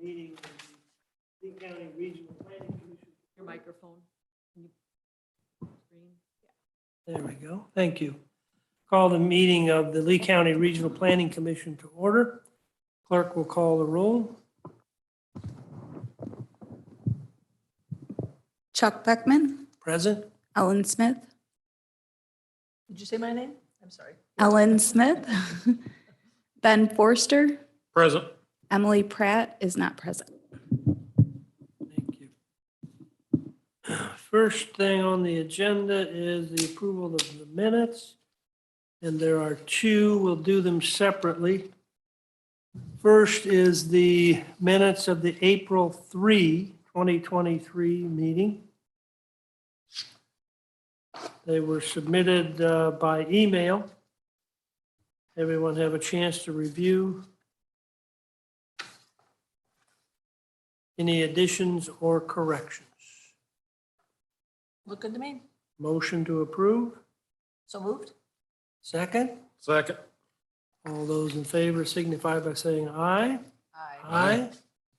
meeting of the Lee County Regional Planning Commission. Your microphone. Can you screen? There we go. Thank you. Call the meeting of the Lee County Regional Planning Commission to order. Clerk will call the roll. Chuck Beckman, Present. Ellen Smith, Did you say my name? I'm sorry. Ellen Smith, Ben Forster, Present. Emily Pratt is not present. Thank you. First thing on the agenda is the approval of the minutes. And there are two. We'll do them separately. First is the minutes of the April 3, 2023 meeting. They were submitted by email. Everyone have a chance to review. Any additions or corrections? Look good to me. Motion to approve? So moved? Second? Second. All those in favor signify by saying aye. Aye. Aye.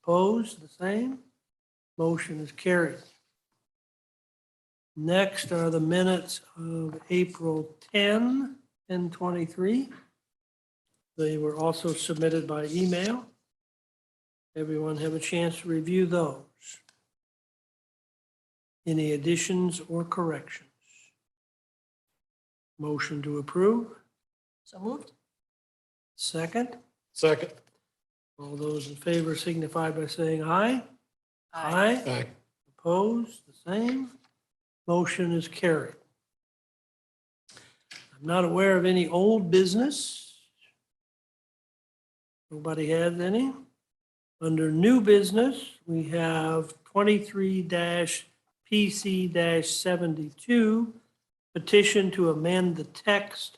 Opposed, the same. Motion is carried. Next are the minutes of April 10 and 23. They were also submitted by email. Everyone have a chance to review those. Any additions or corrections? Motion to approve. So moved? Second. Second. All those in favor signify by saying aye. Aye. Aye. Opposed, the same. Motion is carried. I'm not aware of any old business. Nobody has any? Under new business, we have 23-PC-72, petition to amend the text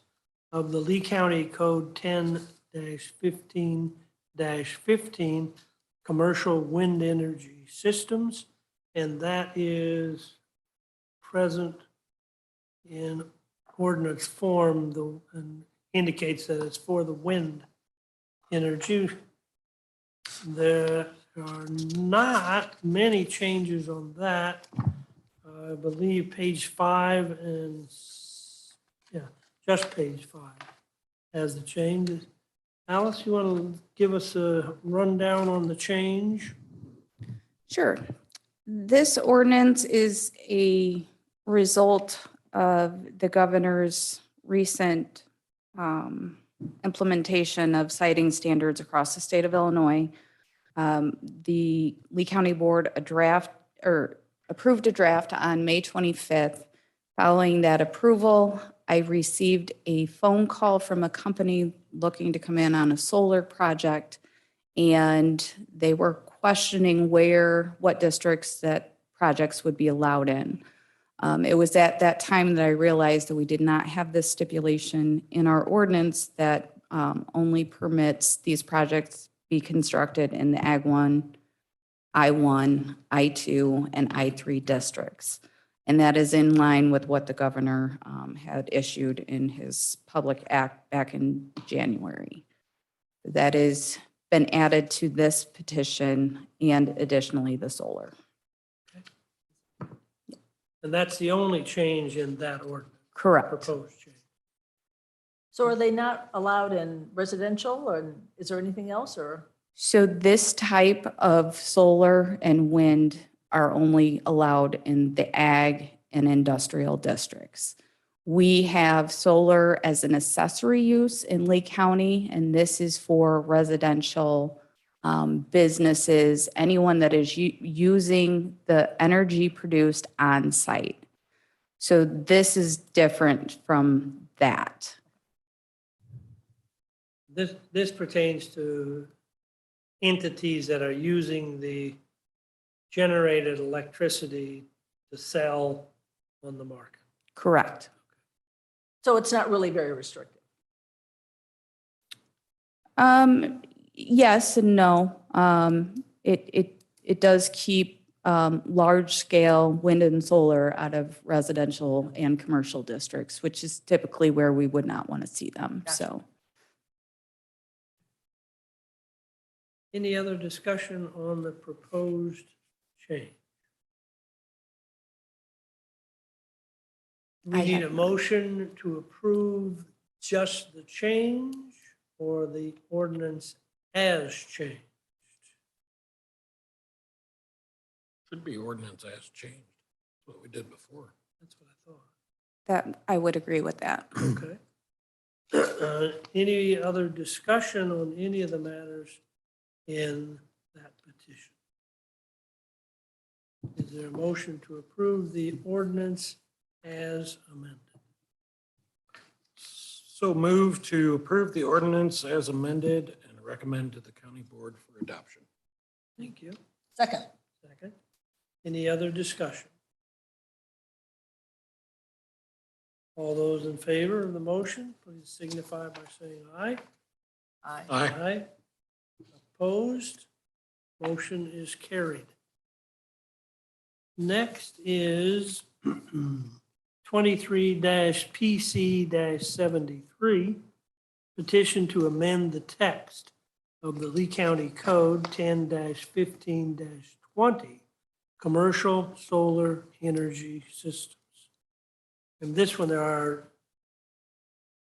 of the Lee County Code 10-15-15, commercial wind energy systems, and that is present in ordinance form, and indicates that it's for the wind energy. There are not many changes on that. I believe page 5 and, just page 5 has the changes. Alice, you want to give us a rundown on the change? Sure. This ordinance is a result of the governor's recent implementation of siting standards across the state of Illinois. The Lee County Board approved a draft on May 25th. Following that approval, I received a phone call from a company looking to come in on a solar project, and they were questioning what districts that projects would be allowed in. It was at that time that I realized that we did not have this stipulation in our ordinance that only permits these projects be constructed in the Ag 1, I-1, I-2, and I-3 districts. And that is in line with what the governor had issued in his public act back in January. That has been added to this petition and additionally the solar. And that's the only change in that ordinance, Correct. proposed change. So are they not allowed in residential, or is there anything else, or? So this type of solar and wind are only allowed in the ag and industrial districts. We have solar as an accessory use in Lake County, and this is for residential businesses, anyone that is using the energy produced on site. So this is different from that. This pertains to entities that are using the generated electricity to sell on the market. Correct. So it's not really very restrictive? Yes and no. It does keep large scale wind and solar out of residential and commercial districts, which is typically where we would not want to see them. Gotcha. So Any other discussion on the proposed change? We I need a have none. motion to approve just the change or the ordinance as changed. Should be ordinance as changed. That's what we did before. That's what I thought. That, I would agree with that. Okay. Any other discussion on any of the matters in that petition? Is there a motion to approve the ordinance as amended? So move to approve the ordinance as amended and recommend to the county board for adoption. Thank you. Second. Second. Any other discussion? All those in favor of the motion, please signify by saying aye. Aye. Aye. Opposed? Motion is carried. Next is 23-PC-73, petition to amend the text of the Lee County Code 10-15-20, commercial solar energy systems. And this one, there are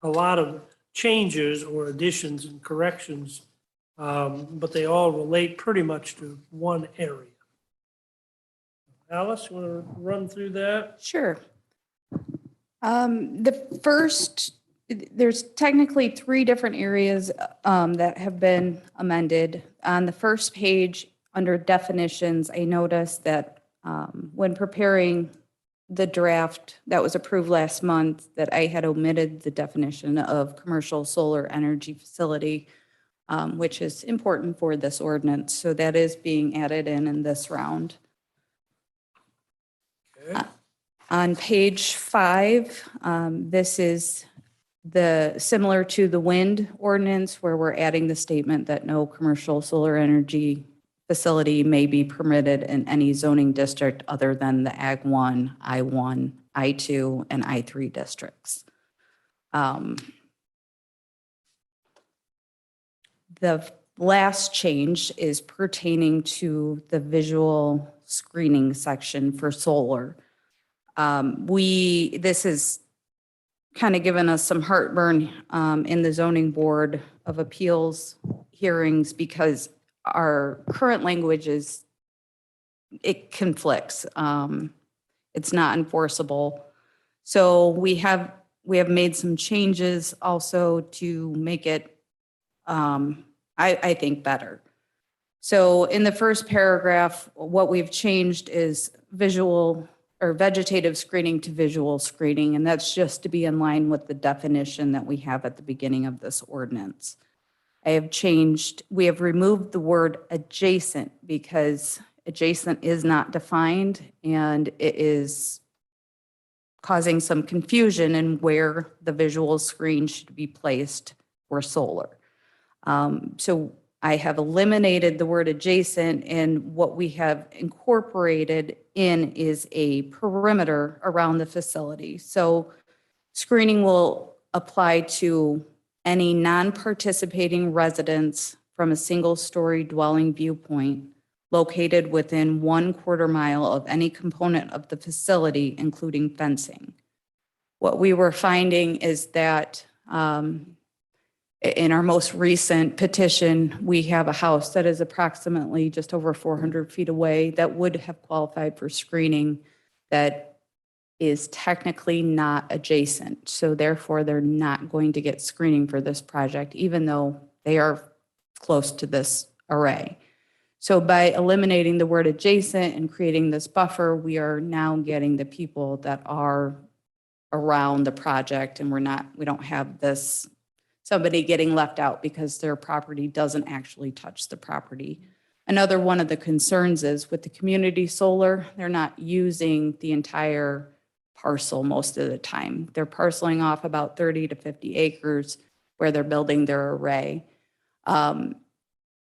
a lot of changes or additions and corrections, but they all relate pretty much to one area. Alice, you want to run through that? Sure. The first, there's technically 3 different areas that have been amended. On the first page, under definitions, I noticed that when preparing the draft that was approved last month, that I had omitted the definition of commercial solar energy facility, which is important for this ordinance. So that is being added in this round. Okay. On page 5, this is similar to the wind ordinance where we're adding the statement that no commercial solar energy facility may be permitted in any zoning district other than the Ag 1, I-1, I-2, and I-3 districts. The last change is pertaining to the visual screening section for solar. This has kind of given us some heartburn in the zoning board of appeals hearings because our current language it conflicts. It's not enforceable. So we have made some changes also to make it, I think, better. So in the first paragraph, what we've changed is visual or vegetative screening to visual screening, and that's just to be in line with the definition that we have at the beginning of this ordinance. We have removed the word adjacent because adjacent is not defined and it is causing some confusion in where the visual screen should be placed for solar. So I have eliminated the word adjacent, and what we have incorporated in is a perimeter around the facility. So screening will apply to any non-participating residents from a single-story dwelling viewpoint located within 1/4 mile of any component of the facility, including fencing. What we were finding is that in our most recent petition, we have a house that is approximately just over 400 feet away that would have qualified for screening that is technically not adjacent. So therefore, they're not going to get screening for this project, even though they are close to this array. So by eliminating the word adjacent and creating this buffer, we are now getting the people that are around the project, and we don't have this somebody getting left out because their property doesn't actually touch the property. Another one of the concerns is with the community solar, they're not using the entire parcel most of the time. They're parceling off about 30 to 50 acres where they're building their array.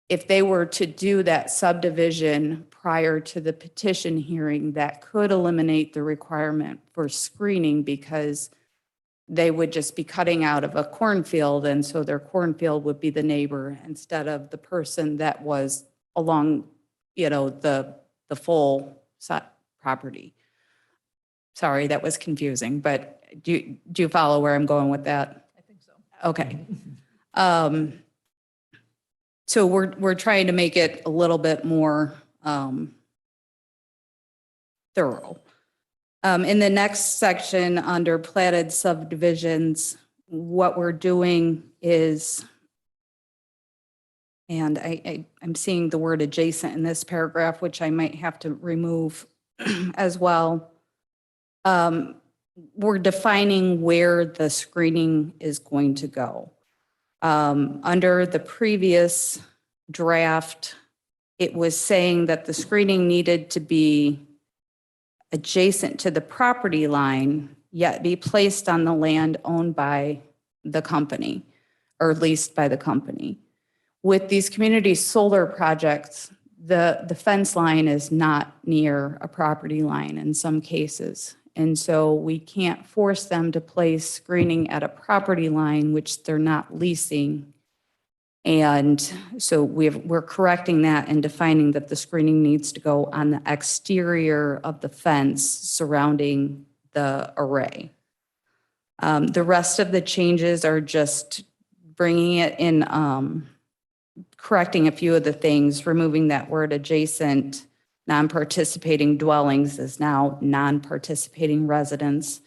If they were to do that subdivision prior to the petition hearing, that could eliminate the requirement for screening because they would just be cutting out of a cornfield, and so their cornfield would be the neighbor instead of the person that was along, the full property. Sorry, that was confusing, but do you follow where I'm going with that? I think so. Okay. So we're trying to make it a little bit more thorough. In the next section, under platted subdivisions, what we're doing is, and I'm seeing the word adjacent in this paragraph, which I might have to remove as well. We're defining where the screening is going to go. Under the previous draft, it was saying that the screening needed to be adjacent to the property line, yet be placed on the land owned by the company, or leased by the company. With these community solar projects, the fence line is not near a property line in some cases. And so we can't force them to place screening at a property line, which they're not leasing. And so we're correcting that and defining that the screening needs to go on the exterior of the fence surrounding the array. The rest of the changes are just bringing it in, correcting a few of the things, removing that word adjacent. Non-participating dwellings is now non-participating residents.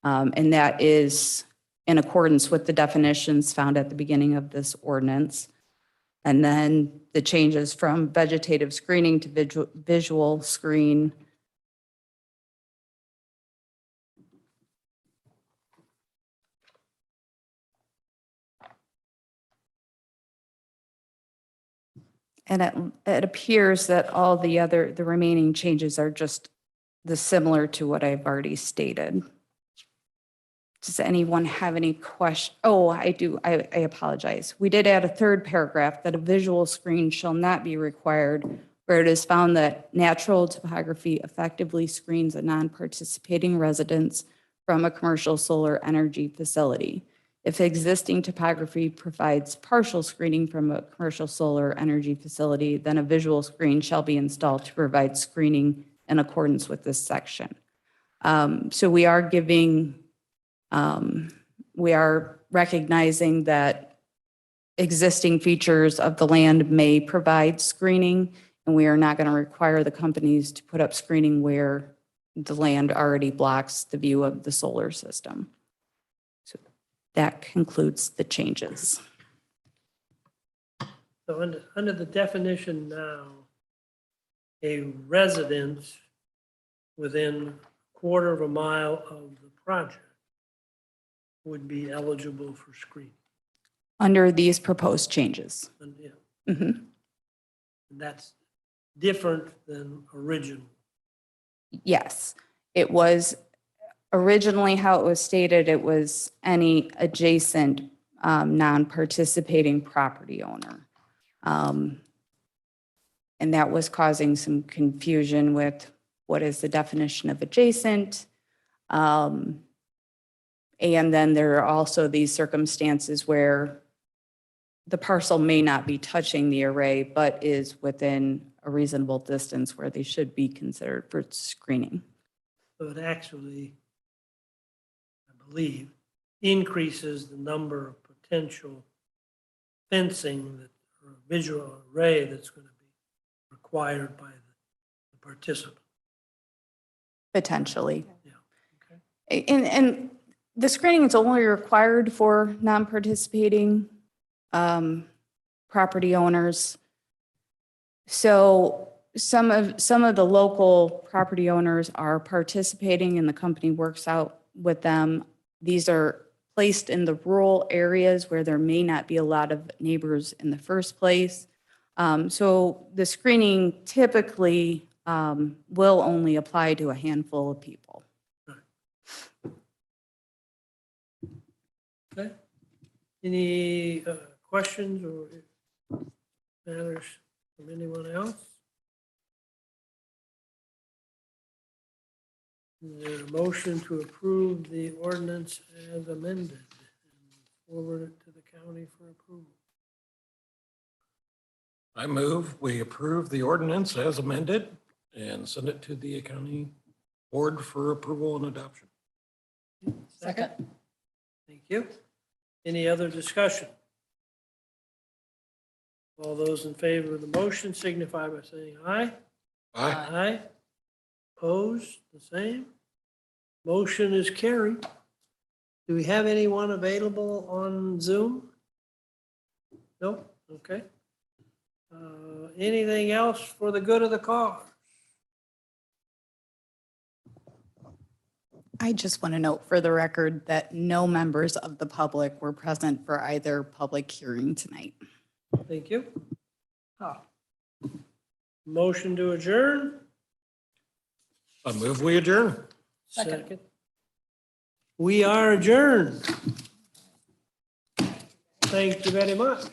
And that is in accordance with the definitions found at the beginning of this ordinance. And then the changes from vegetative screening to visual screen. And it appears that all the remaining changes are just similar to what I've already stated. Does anyone have any question? Oh, I do. I apologize. We did add a third paragraph that a visual screen shall not be required where it is found that natural topography effectively screens a non-participating residence from a commercial solar energy facility. If existing topography provides partial screening from a commercial solar energy facility, then a visual screen shall be installed to provide screening in accordance with this section. So we are recognizing that existing features of the land may provide screening, and we are not going to require the companies to put up screening where the land already blocks the view of the solar system. So that concludes the changes. So under the definition now, a residence within a quarter of a mile of the project would be eligible for screening. Under these proposed changes. And, yeah, Mhm. that's different than original. Yes, it was originally how it was stated, it was any adjacent non-participating property owner. And that was causing some confusion with what is the definition of adjacent. And then there are also these circumstances where the parcel may not be touching the array, but is within a reasonable distance where they should be considered for screening. So it actually, I believe, increases the number of potential fencing that, or visual array that's going to be required by the participant. Potentially. Yeah. Okay. And the screening is only required for non-participating property owners. So some of the local property owners are participating and the company works out with them. These are placed in the rural areas where there may not be a lot of neighbors in the first place. So the screening typically will only apply to a handful of people. Okay. Any questions or matters from anyone else? Is there a motion to approve the ordinance as amended and forward it to the county for approval? I move we approve the ordinance as amended and send it to the county board for approval and adoption. Second. Thank you. Any other discussion? All those in favor of the motion signify by saying aye. Aye. Aye. Opposed, the same. Motion is carried. Do we have anyone available on Zoom? No? Okay. Anything else for the good of the cause? I just want to note for the record that no members of the public were present for either public hearing tonight. Thank you. Oh, Motion to adjourn? I move we adjourn. Second. We are adjourned. Thank you very much.